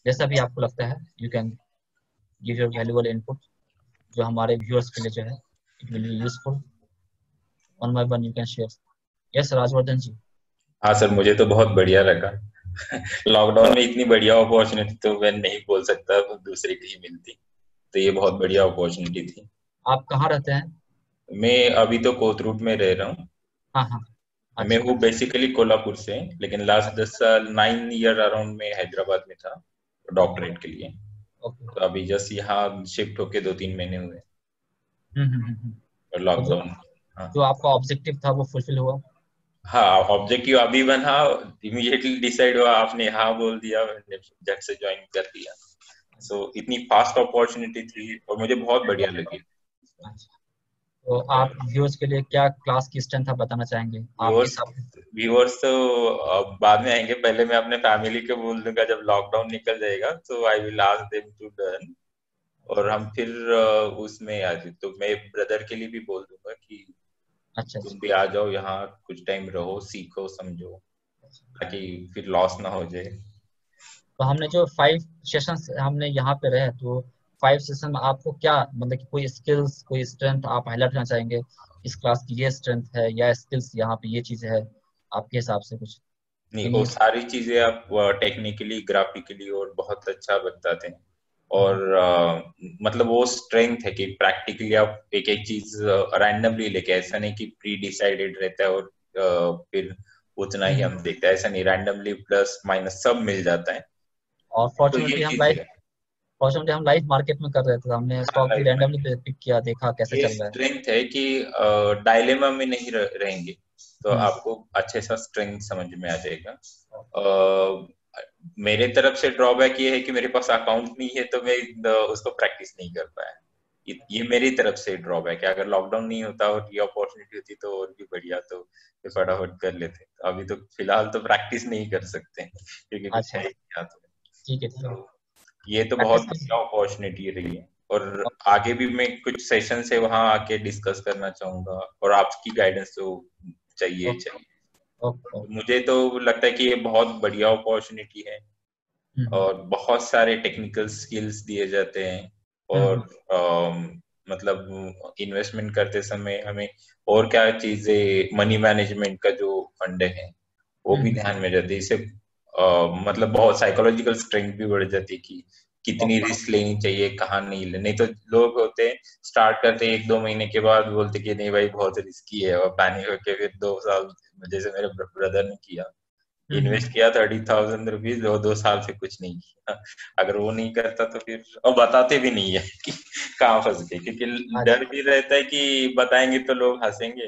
जैसा भी आपको लगता है you can give your valuable input, जो हमारे व्यूअर्स के लिए जो है it will be useful. One by one you can share. Yes Rajvardhan ji. हाँ सर, मुझे तो बहुत बढ़िया लगा। लॉकडाउन में इतनी बढ़िया अपॉर्चुनिटी तो मैं नहीं बोल सकता वो दूसरे कहीं मिलती। तो ये बहुत बढ़िया अपॉर्चुनिटी थी। आप कहाँ रहते हैं? मैं अभी तो कोथरूड में रह रहा हूँ। हाँ हाँ। मैं अच्छा हूँ बेसिकली कोल्हापुर से, लेकिन लास्ट 10 साल 9 ईयर अराउंड में हैदराबाद में था डॉक्टरेट के लिए। ओके। तो अभी जस्ट यहाँ शिफ्ट होके 2-3 महीने हुए। हम्म। और तो जो लॉकडाउन। हाँ। जो आपका ऑब्जेक्टिव था वो फुलफिल हुआ? हाँ, ऑब्जेक्टिव अभी बना, इमीडिएटली डिसाइड हुआ, आपने हाँ बोल दिया, मैंने झट से ज्वाइन कर दिया। सो इतनी फास्ट अपॉर्चुनिटी थी और मुझे बहुत बढ़िया लगी। अच्छा, तो आप व्यूअर्स के लिए क्या क्लास की स्ट्रेंथ आप बताना चाहेंगे आपके व्यूअर्स हिसाब से? व्यूअर्स तो अब बाद में आएंगे, पहले मैं अपने फैमिली को बोल दूंगा जब लॉकडाउन निकल जाएगा, तो I will ask them to done. और हम फिर उसमें आ जाए तो मैं ब्रदर के लिए भी बोल दूंगा कि अच्छा तुम अच्छा। भी आ जाओ यहाँ, कुछ टाइम रहो, सीखो, समझो, ताकि फिर लॉस ना हो जाए। तो हमने जो 5 सेशंस हमने यहाँ पे रहे, तो 5 सेशन में आपको क्या मतलब कि कोई स्किल्स कोई स्ट्रेंथ आप हाईलाइट करना चाहेंगे? इस क्लास की ये स्ट्रेंथ है या स्किल्स यहाँ पे ये चीज है, आपके हिसाब से कुछ? नहीं, वो एनी? सारी चीजें आप टेक्निकली, ग्राफिकली और बहुत अच्छा बताते हैं। और मतलब वो स्ट्रेंथ है कि प्रैक्टिकली आप एक एक चीज रैंडमली लेके, ऐसा नहीं कि प्री डिसाइडेड रहता है और फिर उतना ही हम देखते हैं, ऐसा नहीं, रैंडमली प्लस माइनस सब मिल जाता है। और तो ये फॉर्चुनेटली चीज है। हम लाइव मार्केट में कर रहे थे, तो हमने हाँ, स्टॉक भी रैंडमली पिक किया, देखा कैसे ये चल रहा है। स्ट्रेंथ है कि डायलेमा में नहीं रहेंगे, तो हम्म। आपको अच्छे सा स्ट्रेंथ समझ में आ जाएगा। मेरे तरफ से ड्रॉबैक ये है कि मेरे पास अकाउंट नहीं है, तो मैं उसको प्रैक्टिस नहीं कर पाया। ये मेरी तरफ से ड्रॉबैक है। अगर लॉकडाउन नहीं होता और ये अपॉर्चुनिटी होती तो और भी बढ़िया, तो ये फटाफट कर लेते। अभी तो फिलहाल तो प्रैक्टिस नहीं कर सकते क्योंकि कुछ अच्छा है ही अच्छा। नहीं हाथ में। ठीक है ठीक है। तो ये तो बहुत प्रैक्टिस की। बढ़िया अपॉर्चुनिटी रही है। और आगे भी मैं कुछ सेशंस है वहां आके डिस्कस करना चाहूंगा, और आपकी गाइडेंस तो चाहिए ओके चाहिए। Okay okay. मुझे तो लगता है कि ये बहुत बढ़िया अपॉर्चुनिटी है, हम्म और बहुत सारे टेक्निकल स्किल्स दिए जाते हैं। और हम्म मतलब इन्वेस्टमेंट करते समय हमें और क्या चीजें, मनी मैनेजमेंट का जो फंड है वो भी हम्म। ध्यान में जाती है। इससे मतलब बहुत साइकोलॉजिकल स्ट्रेंथ भी बढ़ जाती है कि कितनी ओके। रिस्क लेनी चाहिए, कहाँ नहीं लेनी। नहीं तो लोग होते हैं, स्टार्ट करते हैं 1-2 महीने के बाद बोलते कि नहीं भाई बहुत रिस्की है, और पैनिक होके फिर 2 साल, जैसे मेरे ब्रदर ने किया, इन्वेस्ट हम्म। किया 30,000 रुपीज, 2 2 साल से कुछ नहीं किया। अगर वो नहीं करता तो फिर, और बताते भी नहीं है कि कहाँ फंस गए, क्योंकि अच्छा। डर भी रहता है कि बताएंगे तो लोग हंसेंगे।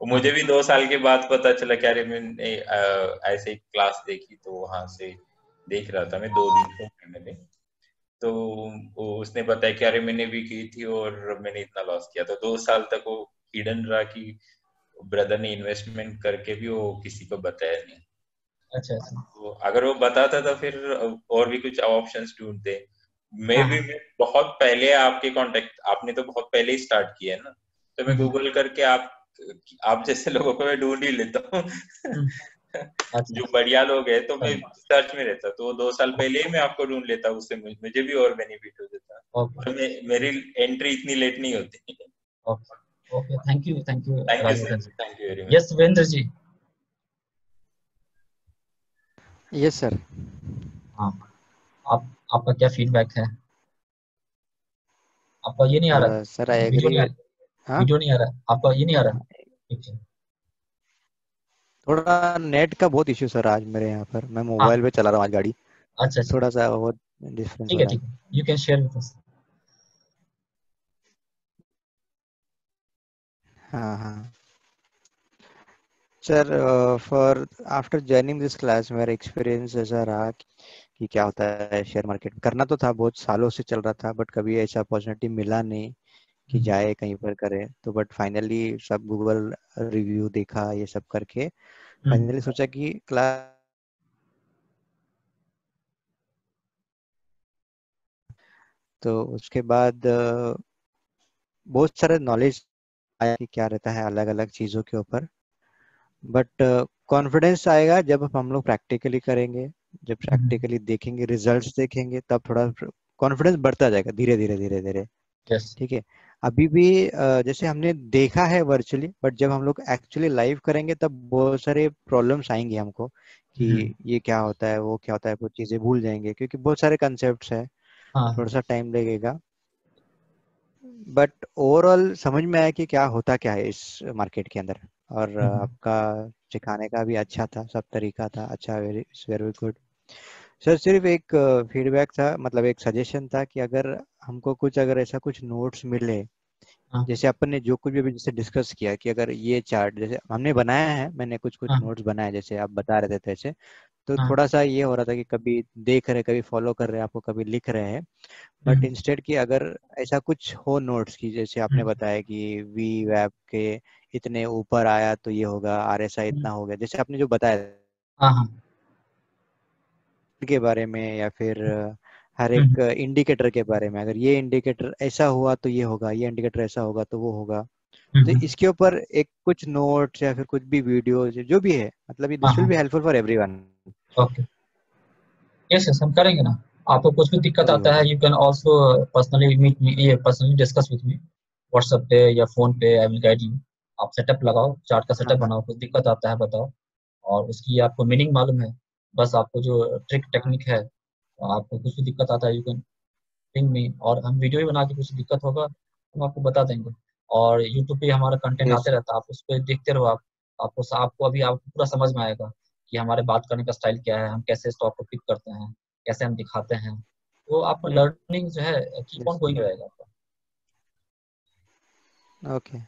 और हाँ मुझे हाँ। भी 2 साल के बाद पता चला कि अरे मैंने ऐसे ही क्लास देखी, तो वहां से देख रहा था मैं 2 दिन को पहले। तो उसने बताया कि अरे मैंने भी की थी और मैंने इतना लॉस किया। तो 2 साल तक वो हिडन रहा कि ब्रदर ने इन्वेस्टमेंट करके भी वो किसी को बताया नहीं। अच्छा अच्छा। तो अगर वो बताता था फिर और भी कुछ ऑप्शंस ढूंढते। हाँ हाँ। मैं बहुत पहले आपके कांटेक्ट, आपने तो बहुत पहले ही स्टार्ट किया है ना, तो मैं हम्म। गूगल करके आप जैसे लोगों को मैं ढूंढ ही लेता हूँ। हम्म। अच्छा जो बढ़िया लोग हैं तो मैं अच्छा। सर्च में रहता, तो 2 साल पहले ही मैं आपको ढूंढ लेता, उससे मुझे भी और बेनिफिट हो जाता। ओके और मेरी एंट्री इतनी लेट नहीं होती। Okay okay. Thank you thank you sir, Rajvardhan ji. Thank you very yes much. Surendra ji. Yes sir. हाँ। आपका क्या फीडबैक है? आपका ये नहीं आ रहा? सर आई वीडियो एग्री नहीं आ विद। रहा? हाँ, वीडियो नहीं आ रहा आपका? ये नहीं आ रहा? ठीक है। थोड़ा नेट का बहुत इश्यू सर आज मेरे यहाँ पर। मैं हाँ। मोबाइल पे चला रहा हूँ आज गाड़ी, अच्छा तो अच्छा। थोड़ा सा बहुत डिफरेंस हो रहा है। ठीक है। You can share with us. हाँ हाँ sir, for after joining this class मेरा एक्सपीरियंस ऐसा रहा कि क्या होता है शेयर मार्केट में। करना तो था, बहुत सालों से चल रहा था, बट कभी ऐसा अपॉर्चुनिटी मिला नहीं कि जाए कहीं पर करे। तो बट फाइनली सब गूगल रिव्यू देखा, ये सब करके फाइनली सोचा कि क्लास, तो उसके बाद बहुत सारे नॉलेज आया कि क्या रहता है अलग अलग चीज़ों के ऊपर। बट कॉन्फिडेंस आएगा जब हम लोग प्रैक्टिकली करेंगे, जब प्रैक्टिकली देखेंगे, रिजल्ट्स देखेंगे, तब थोड़ा कॉन्फिडेंस बढ़ता जाएगा धीरे धीरे धीरे धीरे। यस। ठीक है। अभी भी जैसे हमने देखा है वर्चुअली, बट जब हम लोग एक्चुअली लाइव करेंगे तब बहुत सारे प्रॉब्लम्स आएंगे हमको कि ये क्या होता है, वो क्या होता है, वो चीजें भूल जाएंगे क्योंकि बहुत सारे कंसेप्ट्स है, हाँ। थोड़ा सा टाइम लगेगा। बट ओवरऑल समझ में आया कि क्या होता क्या है इस मार्केट के अंदर। और आपका सिखाने का भी अच्छा था, सब तरीका था अच्छा, वेरी वेरी गुड। सर सिर्फ एक फीडबैक था, मतलब एक सजेशन था कि अगर हमको कुछ, अगर ऐसा कुछ नोट्स मिले, हाँ। जैसे अपन ने जो कुछ भी अभी जैसे डिस्कस किया कि अगर ये चार्ट जैसे हमने बनाया है, मैंने कुछ कुछ हाँ। नोट्स बनाए जैसे आप बता रहे थे ऐसे, तो हाँ। थोड़ा सा ये हो रहा था कि कभी देख रहे, कभी फॉलो कर रहे हैं आपको, कभी लिख रहे हैं, बट हम्म, इंस्टेड कि अगर ऐसा कुछ हो नोट्स की, जैसे आपने हम्म, बताया कि वी वेब के इतने ऊपर आया तो ये होगा, आरएसआई हम्म, इतना हो गया, जैसे आपने जो बताया हाँ। हाँ। के बारे में, या फिर हर हम्म, एक इंडिकेटर के बारे में, अगर ये इंडिकेटर ऐसा हुआ तो ये होगा, ये इंडिकेटर ऐसा होगा तो वो होगा, तो हम्म, इसके ऊपर एक कुछ नोट्स या फिर कुछ भी वीडियो जो भी है, मतलब हाँ। दिस विल हाँ। Be helpful for everyone. Okay. Yes yes, हम करेंगे ना। आपको कुछ भी दिक्कत जरूरी आता है, होगा। You can also personally meet me, ये personally discuss with me WhatsApp पे या फोन पे, आई विल गाइड यू। आप सेटअप लगाओ, चार्ट का हाँ सेटअप हाँ। बनाओ, कुछ दिक्कत आता है बताओ, और उसकी आपको मीनिंग मालूम है, बस आपको जो ट्रिक टेक्निक है, आपको कुछ भी दिक्कत आता है यू कैन पिंग मी, और हम वीडियो भी बना के, कुछ दिक्कत होगा हम आपको बता देंगे। और यूट्यूब पे हमारा कंटेंट यस। आते रहता है, आप उस पर देखते रहो। आप आपको अभी आपको पूरा समझ में आएगा कि हमारे बात करने का स्टाइल क्या है, हम कैसे स्टॉक को पिक करते हैं, कैसे हम दिखाते हैं। तो आपका लर्निंग जो है कीप ऑन यस। गोइंग रहेगा आपका। ओके।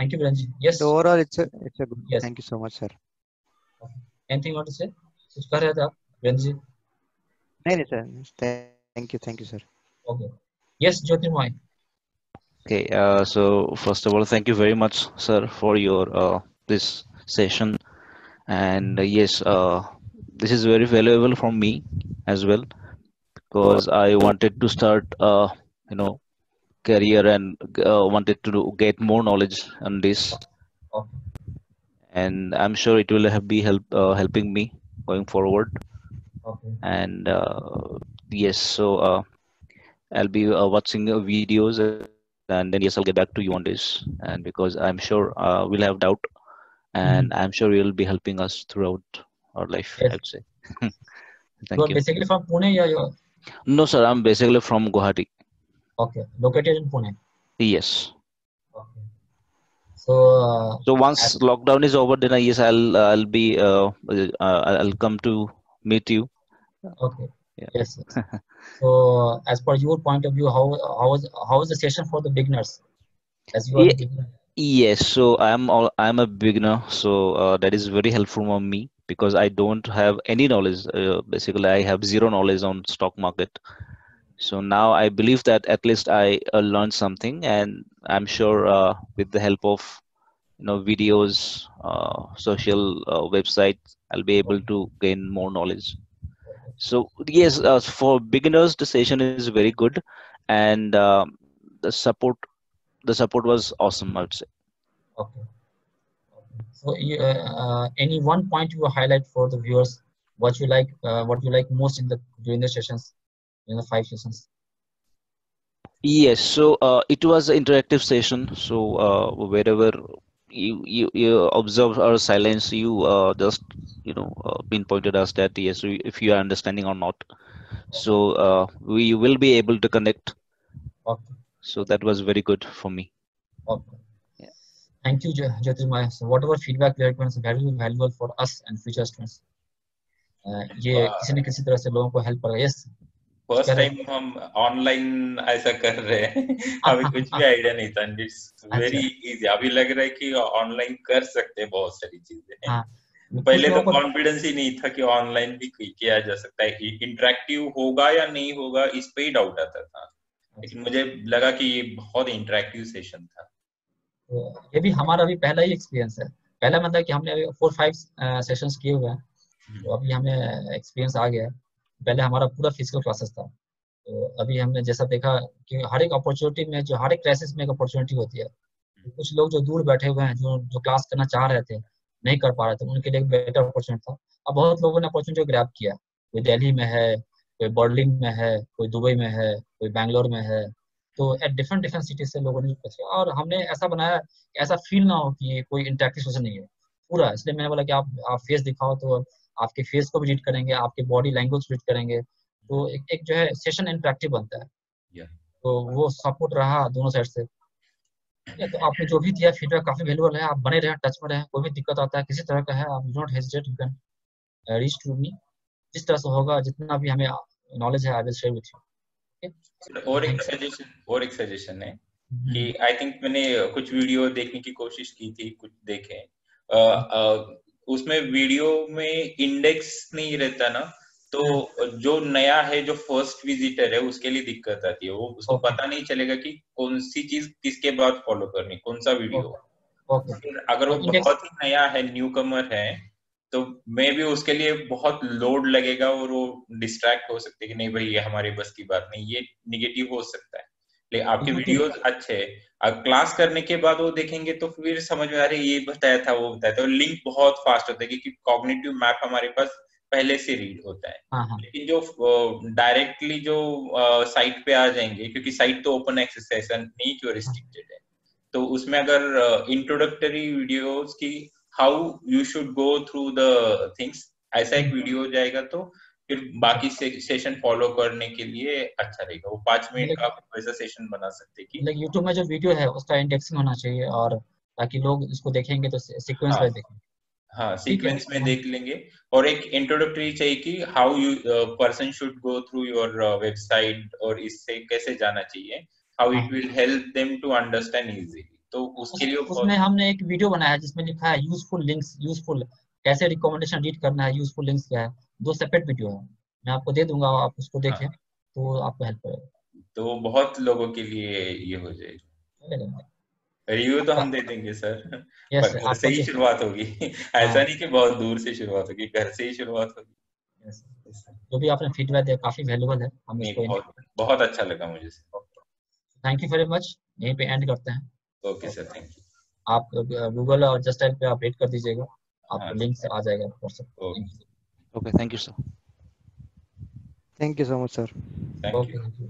थैंक यू जी। यस। तो overall it's a good, yes. Thank you so much sir. Anything want to say, कुछ कह रहे थे आप वीरेंद्र जी? नहीं नहीं sir, thank you sir. Okay. Yes Jyotirmoy. Okay, so first of all, thank you very much, sir, for your this session. And yes, this is very valuable for me as well because I wanted to start, you know, career and wanted to get more knowledge on this. Okay. And I'm sure it will helping me going forward. Okay. And yes, so I'll be watching videos and then yes, I'll get back to you on this. And because I'm sure we'll have doubt, and I'm sure you'll be helping us throughout our life, I yes. would say. You Thank are you. Basically from Pune या you? No, sir, I'm basically from Guwahati. Okay, located in Pune. Yes. Okay. So So once lockdown is over, then yes, I'll be I'll come to meet you. okay. Yeah. Yes, yes. So, as per your point of view, how is the session for the beginners? As you are the Ye- beginner. Yes, so I'm a beginner, so that is very helpful for me because I don't have any knowledge. Basically, I have zero knowledge on stock market. So now I believe that at least I learned something, and I'm sure with the help of videos, social websites, I'll be able Okay. to gain more knowledge. Okay. So yes, for beginners, the session is very good, and the support the support was awesome, I would say. Okay. So, any one point you will highlight for the viewers, what you like most in the during the sessions, in the 5 sessions? Yes, so it was an interactive session. So wherever you observe our silence, you just pinpointed us that yes, if you are understanding or not. Okay. So we will be able to connect. Okay. So that was very good for me. Okay. Yeah. Thank you, Jyotirmay. So, whatever feedback we are given is very valuable for us and future students. ये किसी न किसी तरह से लोगों को help करेगा। Yes, कुछ कह फर्स्ट रहे टाइम हम ऑनलाइन ऐसा कर रहे हैं। हमें कुछ भी आइडिया नहीं था, इट्स वेरी अच्छा। इजी। अभी लग रहा है कि ऑनलाइन कर सकते हैं बहुत सारी चीजें। हाँ, कुछ पहले तो लोगों को। कॉन्फिडेंस ही नहीं था कि ऑनलाइन भी किया जा सकता है, इंटरेक्टिव होगा या नहीं होगा इस पे ही डाउट आता था। लेकिन मुझे लगा कि ये बहुत इंटरेक्टिव सेशन था। तो ये भी हमारा भी पहला ही एक्सपीरियंस है। पहला मतलब कि हमने अभी 4-5 सेशंस किए हुए हैं, तो अभी हमें एक्सपीरियंस आ गया है। पहले हमारा पूरा फिजिकल क्लासेस था, तो अभी हमने जैसा देखा कि हर एक अपॉर्चुनिटी में, जो हर एक क्राइसिस में एक अपॉर्चुनिटी होती है, कुछ लोग जो दूर बैठे हुए हैं, जो क्लास करना चाह रहे थे, नहीं कर पा रहे थे, उनके लिए एक बेटर अपॉर्चुनिटी था। अब बहुत लोगों ने अपॉर्चुनिटी ग्रैब किया, कोई दिल्ली में है, कोई बर्लिन में है, कोई दुबई में है, कोई बैंगलोर में है। तो एट डिफरेंट डिफरेंट सिटीज से लोगों ने पूछा, और हमने ऐसा बनाया कि ऐसा फील ना हो कि कोई इंटरेक्टिव सेशन नहीं है पूरा। इसलिए मैंने बोला कि आप फेस दिखाओ, तो आपके फेस को भी रीड करेंगे, आपके बॉडी लैंग्वेज रीड करेंगे, तो एक जो है सेशन इंटरेक्टिव बनता है। तो वो सपोर्ट रहा दोनों साइड से। तो आपने जो भी दिया फीडबैक काफी वैल्यूबल है। आप बने रहें, टच में रहें, कोई भी दिक्कत आता है किसी तरह का है, आप don't hesitate, you can reach to me. जिस तरह से होगा, जितना भी हमें नॉलेज है, I will share with you. और एक थैंक यू। सजेशन है कि आई थिंक मैंने कुछ वीडियो देखने की कोशिश की थी, कुछ देखे, उसमें वीडियो में इंडेक्स नहीं रहता ना, तो जो नया है, जो फर्स्ट विजिटर है, उसके लिए दिक्कत आती है। वो उसको पता नहीं चलेगा कि कौन सी चीज किसके बाद फॉलो करनी, कौन सा वीडियो। फिर अगर वो बहुत ही नया है, न्यू कमर है, तो मे भी उसके लिए बहुत लोड लगेगा और वो डिस्ट्रैक्ट हो सकते हैं कि नहीं भाई ये हमारे बस की बात नहीं, ये निगेटिव हो सकता है। लेकिन आपके वीडियोस अच्छे हैं, अब क्लास करने के बाद वो देखेंगे तो फिर समझ में आ रही ये बताया था, वो बताया था, और लिंक बहुत फास्ट होता है क्योंकि कॉग्निटिव मैप हमारे पास पहले से रीड होता है। लेकिन जो डायरेक्टली जो साइट पे आ जाएंगे, क्योंकि साइट तो ओपन एक्सेस है, ऐसा नहीं कि रिस्ट्रिक्टेड है, तो उसमें अगर इंट्रोडक्टरी वीडियोस की how you should go through the things, ऐसा एक वीडियो हो जाएगा, तो फिर बाकी सेशन फॉलो करने के लिए अच्छा रहेगा। वो 5 मिनट का आप वैसा सेशन बना सकते हैं कि यूट्यूब में जो वीडियो है उसका इंडेक्सिंग होना चाहिए, और ताकि लोग इसको देखेंगे तो सीक्वेंस वाइज देखेंगे। हाँ, सीक्वेंस में देख लेंगे। और एक इंट्रोडक्टरी चाहिए कि how you person should go through your website, और इससे कैसे जाना चाहिए, how it will help them to understand easily. तो उसके लिए उसमें हमने एक वीडियो बनाया है जिसमें लिखा है यूजफुल लिंक्स, यूजफुल कैसे रिकमेंडेशन रीड करना है, यूजफुल लिंक्स क्या है। 2 सेपरेट वीडियो है, मैं आपको दे दूंगा, आप उसको देखें तो आपको हेल्प करेगा। तो बहुत लोगों के लिए ये हो जाएगा। रिव्यू तो हम दे देंगे सर, पर घर से ही शुरुआत होगी। ऐसा नहीं कि बहुत दूर से शुरुआत होगी, घर से ही शुरुआत होगी। जो भी आपने फीडबैक दिया काफी वैल्यूबल है, हम इसको बहुत अच्छा लगा मुझे। Thank you very much. यहीं पे एंड करते हैं। Okay sir, thank you. आप गूगल और जस्ट टाइप पे अपडेट कर दीजिएगा, आपको लिंक से आ जाएगा WhatsApp. Okay, thank you sir. Thank you so much sir. Thank you.